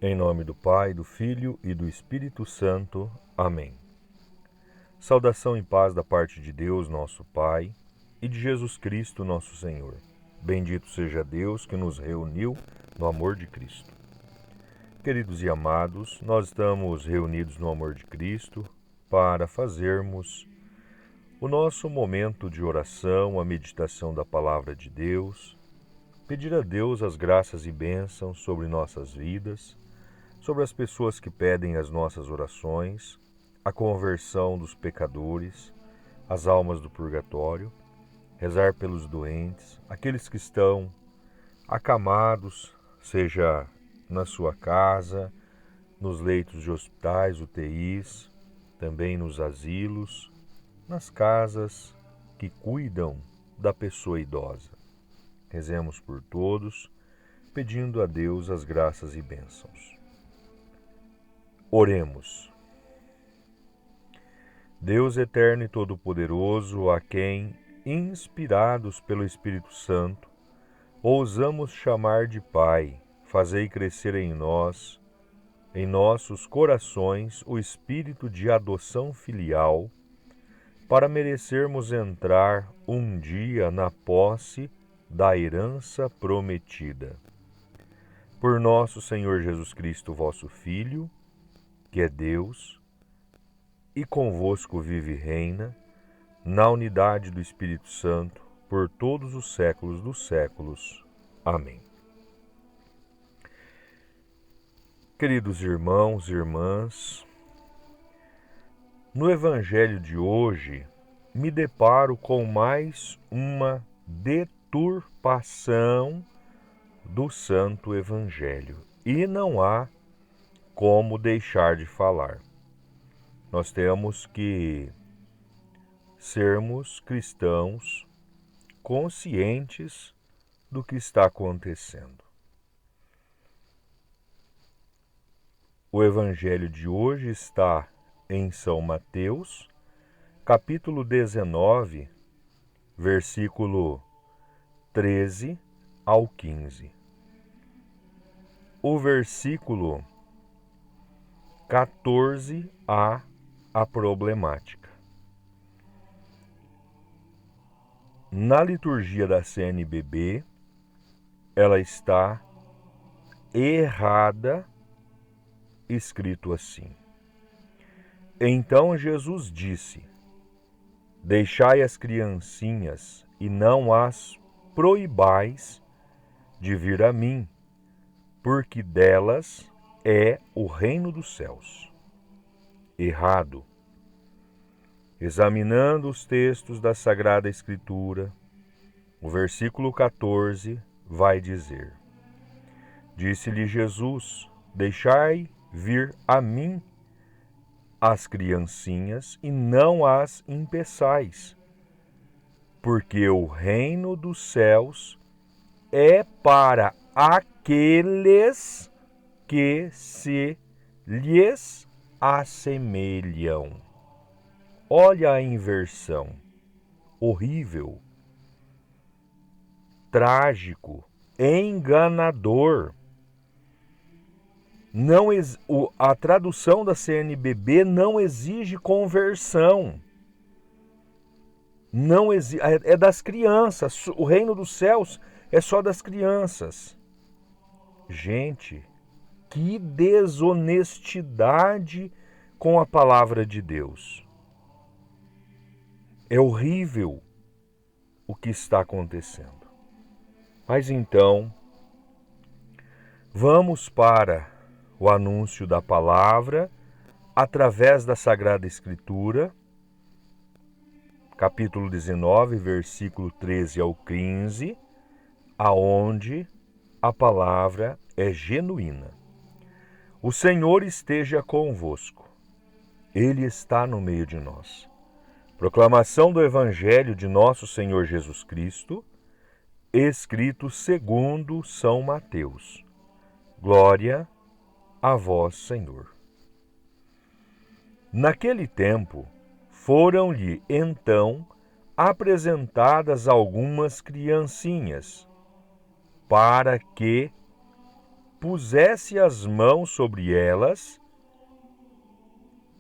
Em nome do Pai, do Filho e do Espírito Santo. Amém. Saudação e paz da parte de Deus, nosso Pai, e de Jesus Cristo, nosso Senhor. Bendito seja Deus que nos reuniu no amor de Cristo. Queridos e amados, nós estamos reunidos no amor de Cristo para fazermos o nosso momento de oração, a meditação da Palavra de Deus, pedir a Deus as graças e bênçãos sobre nossas vidas, sobre as pessoas que pedem as nossas orações, a conversão dos pecadores, as almas do purgatório, rezar pelos doentes, aqueles que estão acamados, seja na sua casa, nos leitos de hospitais, UTIs, também nos asilos, nas casas que cuidam da pessoa idosa. Rezemos por todos, pedindo a Deus as graças e bênçãos. Oremos. Deus eterno e todo-poderoso, a quem, inspirados pelo Espírito Santo, ousamos chamar de Pai, fazei crescer em nós, em nossos corações, o espírito de adoção filial, para merecermos entrar um dia na posse da herança prometida. Por nosso Senhor Jesus Cristo, vosso Filho, que é Deus, e convosco vive e reina, na unidade do Espírito Santo, por todos os séculos dos séculos. Amém. Queridos irmãos e irmãs, no Evangelho de hoje, me deparo com mais uma deturpação do Santo Evangelho, e não há como deixar de falar. Nós temos que sermos cristãos conscientes do que está acontecendo. O Evangelho de hoje está em São Mateus, capítulo 19, versículo 13 ao 15. O versículo 14 a problemática. Na liturgia da CNBB, ela está errada, escrito assim. Então Jesus disse: deixai as criancinhas e não as proibais de vir a mim, porque delas é o reino dos céus. Errado. Examinando os textos da Sagrada Escritura, o versículo 14 vai dizer: disse-lhe Jesus: deixai vir a mim as criancinhas e não as impeçais, porque o reino dos céus é para aqueles que se lhes assemelham. Olha a inversão. Horrível, trágico, enganador. A tradução da CNBB não exige conversão. É das crianças. O reino dos céus é só das crianças. Gente, que desonestidade com a palavra de Deus. É horrível o que está acontecendo. Mas então, vamos para o anúncio da palavra através da Sagrada Escritura, capítulo 19, versículo 13 ao 15, aonde a palavra é genuína. O Senhor esteja convosco. Ele está no meio de nós. Proclamação do Evangelho de nosso Senhor Jesus Cristo, escrito segundo São Mateus. Glória a vós, Senhor. Naquele tempo, foram-lhe então apresentadas algumas criancinhas, para que pusesse as mãos sobre elas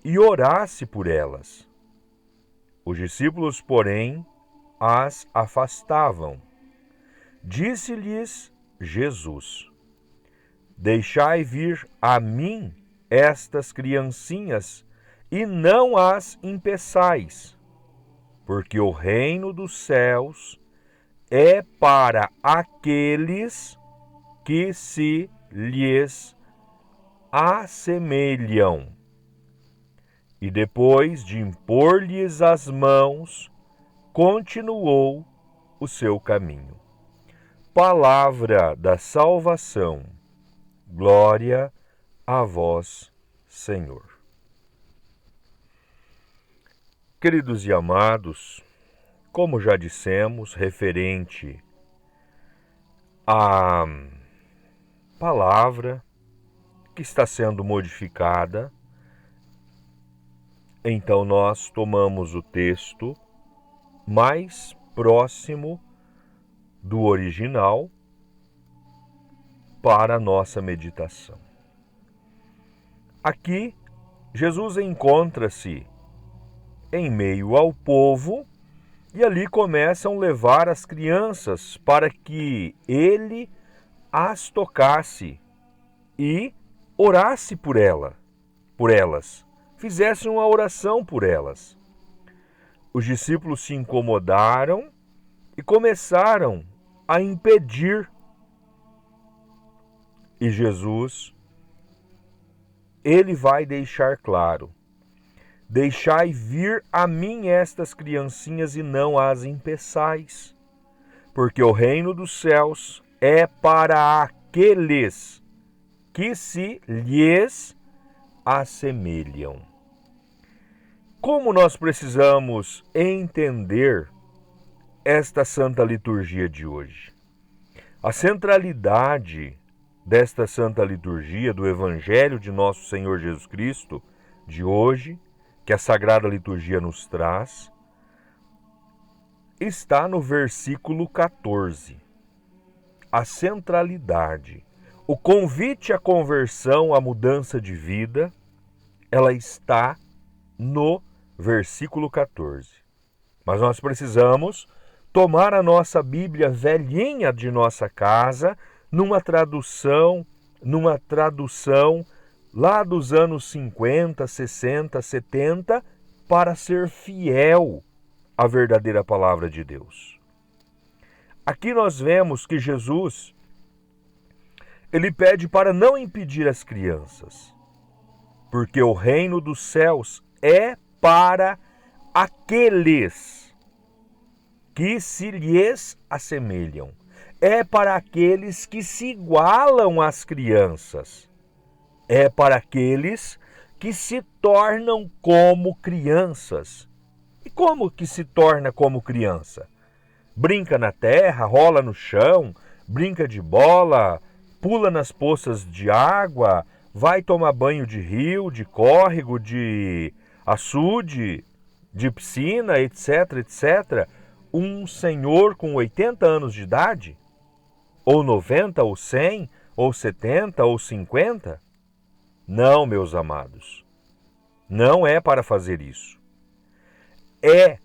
e orasse por elas. Os discípulos, porém, as afastavam. Disse-lhes Jesus: Deixai vir a mim estas criancinhas e não as impeçais, porque o reino dos céus é para aqueles que se lhes assemelham. E depois de impor-lhes as mãos, continuou o seu caminho. Palavra da salvação. Glória a vós, Senhor. Queridos e amados, como já dissemos, referente à palavra que está sendo modificada, então nós tomamos o texto mais próximo do original para a nossa meditação. Aqui, Jesus encontra-se em meio ao povo e ali começam a levar as crianças para que ele as tocasse e orasse por elas, fizesse uma oração por elas. Os discípulos se incomodaram e começaram a impedir. E Jesus, ele vai deixar claro: Deixai vir a mim estas criancinhas e não as impeçais, porque o reino dos céus é para aqueles que se lhes assemelham. Como nós precisamos entender esta Santa Liturgia de hoje? A centralidade desta Santa Liturgia, do Evangelho de Nosso Senhor Jesus Cristo, de hoje, que a Sagrada Liturgia nos traz, está no versículo 14. A centralidade, o convite à conversão, à mudança de vida, ela está no versículo 14. Mas nós precisamos tomar a nossa Bíblia velhinha de nossa casa, numa tradução lá dos anos 50, 60, 70, para ser fiel à verdadeira palavra de Deus. Aqui nós vemos que Jesus, ele pede para não impedir as crianças, porque o reino dos céus é para aqueles que se lhes assemelham. É para aqueles que se igualam às crianças. É para aqueles que se tornam como crianças. E como que se torna como criança? Brinca na terra, rola no chão, brinca de bola, pula nas poças de água, vai tomar banho de rio, de córrego, de açude, de piscina, etc, etc. Um senhor com 80 anos de idade? Ou 90, ou 100, ou 70, ou 50? Não, meus amados. Não é para fazer isso. É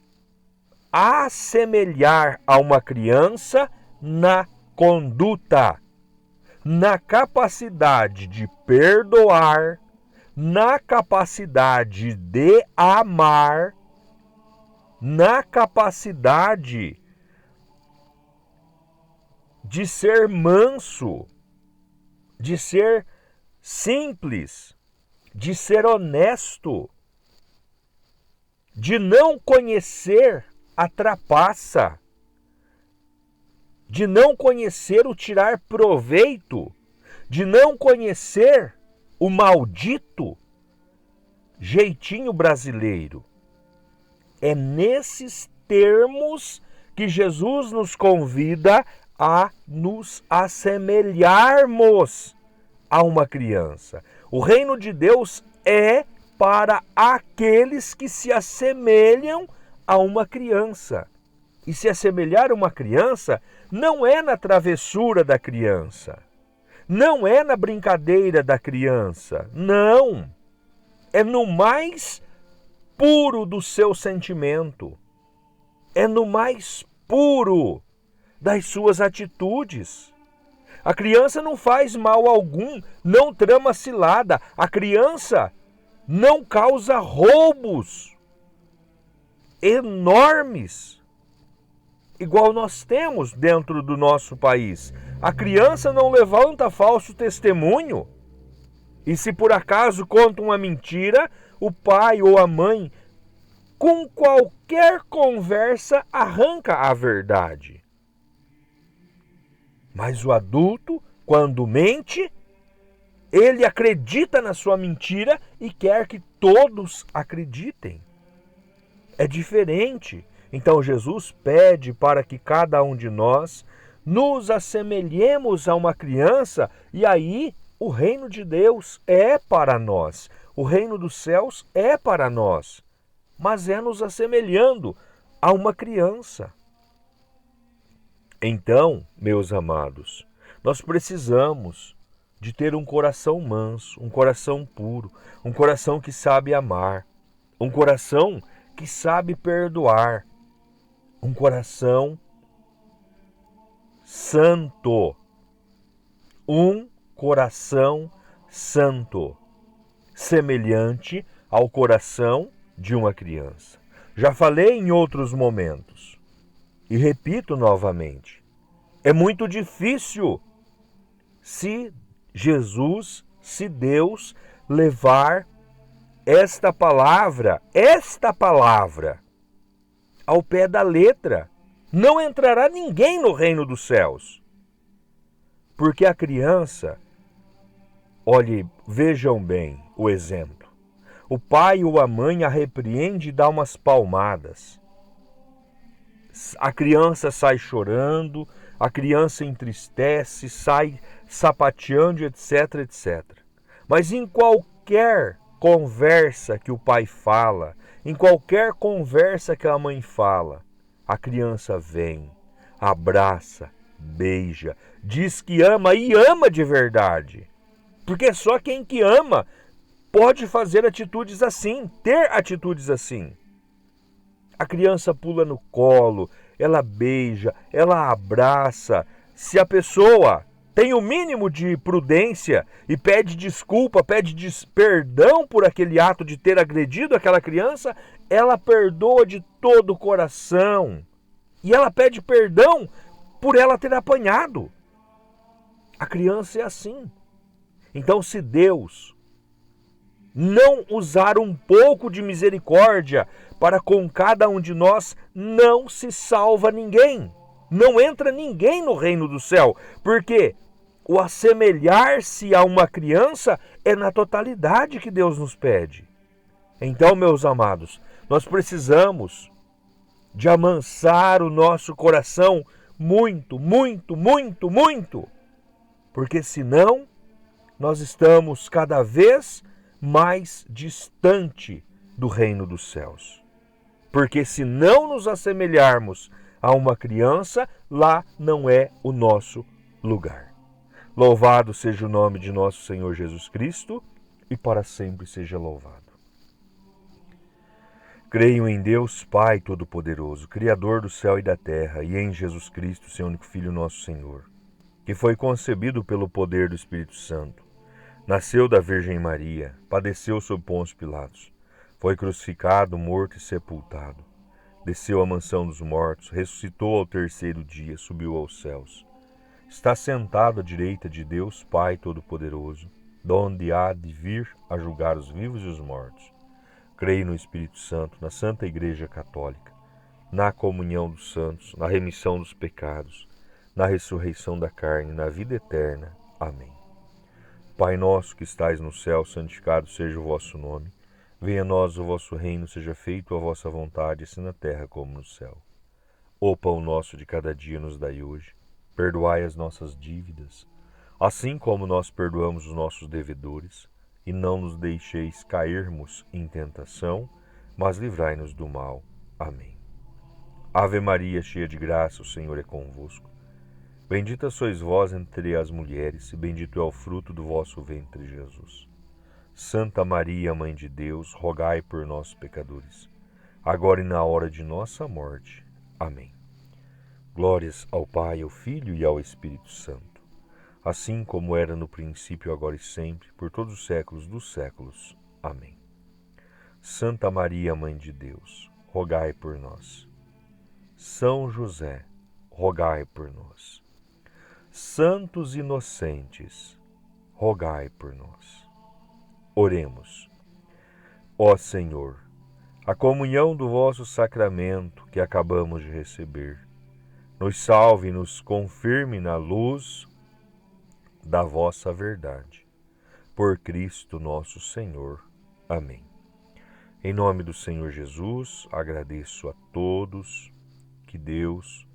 assemelhar a uma criança na conduta, na capacidade de perdoar, na capacidade de amar, na capacidade de ser manso, de ser simples, de ser honesto, de não conhecer a trapaça, de não conhecer o tirar proveito, de não conhecer o maldito jeitinho brasileiro. É nesses termos que Jesus nos convida a nos assemelharmos a uma criança. O reino de Deus é para aqueles que se assemelham a uma criança. E se assemelhar a uma criança não é na travessura da criança, não é na brincadeira da criança, não. É no mais puro do seu sentimento. É no mais puro das suas atitudes. A criança não faz mal algum, não trama cilada. A criança não causa roubos enormes, igual nós temos dentro do nosso país. A criança não levanta falso testemunho. E se por acaso conta uma mentira, o pai ou a mãe, com qualquer conversa, arranca a verdade. Mas o adulto, quando mente, ele acredita na sua mentira e quer que todos acreditem. É diferente. Então Jesus pede para que cada um de nós nos assemelhemos a uma criança, e aí o reino de Deus é para nós. O reino dos céus é para nós. Mas é nos assemelhando a uma criança. Então, meus amados, nós precisamos de ter um coração manso, um coração puro, um coração que sabe amar, um coração que sabe perdoar, um coração santo, um coração santo, semelhante ao coração de uma criança. Já falei em outros momentos e repito novamente, é muito difícil se Jesus, se Deus levar esta palavra ao pé da letra. Não entrará ninguém no reino dos céus. Porque a criança, olhe, vejam bem o exemplo. O pai ou a mãe a repreende e dá umas palmadas. A criança sai chorando, a criança entristece, sai sapateando, etc, etc. Mas em qualquer conversa que o pai fala, em qualquer conversa que a mãe fala, a criança vem, abraça, beija, diz que ama e ama de verdade. Porque só quem que ama pode fazer atitudes assim, ter atitudes assim. A criança pula no colo, ela beija, ela abraça. Se a pessoa tem o mínimo de prudência e pede desculpa, pede perdão por aquele ato de ter agredido aquela criança, ela perdoa de todo o coração. E ela pede perdão por ela ter apanhado. A criança é assim. Então, se Deus não usar um pouco de misericórdia para com cada um de nós, não se salva ninguém. Não entra ninguém no reino do céu. Porque o assemelhar-se a uma criança é na totalidade que Deus nos pede. Então, meus amados, nós precisamos de amansar o nosso coração muito, muito, muito, muito. Porque senão nós estamos cada vez mais distante do reino dos céus. Porque se não nos assemelharmos a uma criança, lá não é o nosso lugar. Louvado seja o nome de nosso Senhor Jesus Cristo e para sempre seja louvado. Creio em Deus Pai Todo-Poderoso, Criador do céu e da terra, e em Jesus Cristo, seu único Filho, nosso Senhor, que foi concebido pelo poder do Espírito Santo. Nasceu da Virgem Maria, padeceu sob Pôncio Pilatos, foi crucificado, morto e sepultado. Desceu à mansão dos mortos, ressuscitou ao terceiro dia, subiu aos céus. Está sentado à direita de Deus Pai Todo-Poderoso, donde há de vir a julgar os vivos e os mortos. Creio no Espírito Santo, na Santa Igreja Católica, na comunhão dos santos, na remissão dos pecados, na ressurreição da carne, na vida eterna. Amém. Pai nosso que estais no céu, santificado seja o vosso nome. Venha a nós o vosso reino, seja feita a vossa vontade, assim na terra como no céu. O pão nosso de cada dia nos dai hoje. Perdoai as nossas dívidas, assim como nós perdoamos os nossos devedores. E não nos deixeis cairmos em tentação, mas livrai-nos do mal. Amém. Ave Maria, cheia de graça, o Senhor é convosco. Bendita sois vós entre as mulheres, e bendito é o fruto do vosso ventre, Jesus. Santa Maria, Mãe de Deus, rogai por nós, pecadores, agora e na hora de nossa morte. Amém. Glórias ao Pai, ao Filho e ao Espírito Santo, assim como era no princípio, agora e sempre, por todos os séculos dos séculos. Amém. Santa Maria, Mãe de Deus, rogai por nós. São José, rogai por nós. Santos inocentes, rogai por nós. Oremos. Ó Senhor, a comunhão do vosso sacramento que acabamos de receber, nos salve e nos confirme na luz da vossa verdade. Por Cristo nosso Senhor. Amém. Em nome do Senhor Jesus, agradeço a todos, que Deus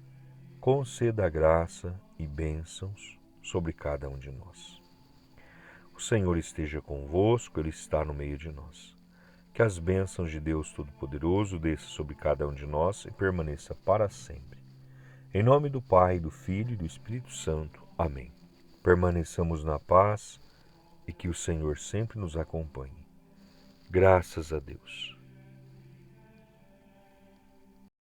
conceda graça e bênçãos sobre cada um de nós. O Senhor esteja convosco, Ele está no meio de nós. Que as bênçãos de Deus Todo-Poderoso desça sobre cada um de nós e permaneça para sempre. Em nome do Pai, do Filho e do Espírito Santo. Amém. Permaneçamos na paz e que o Senhor sempre nos acompanhe. Graças a Deus.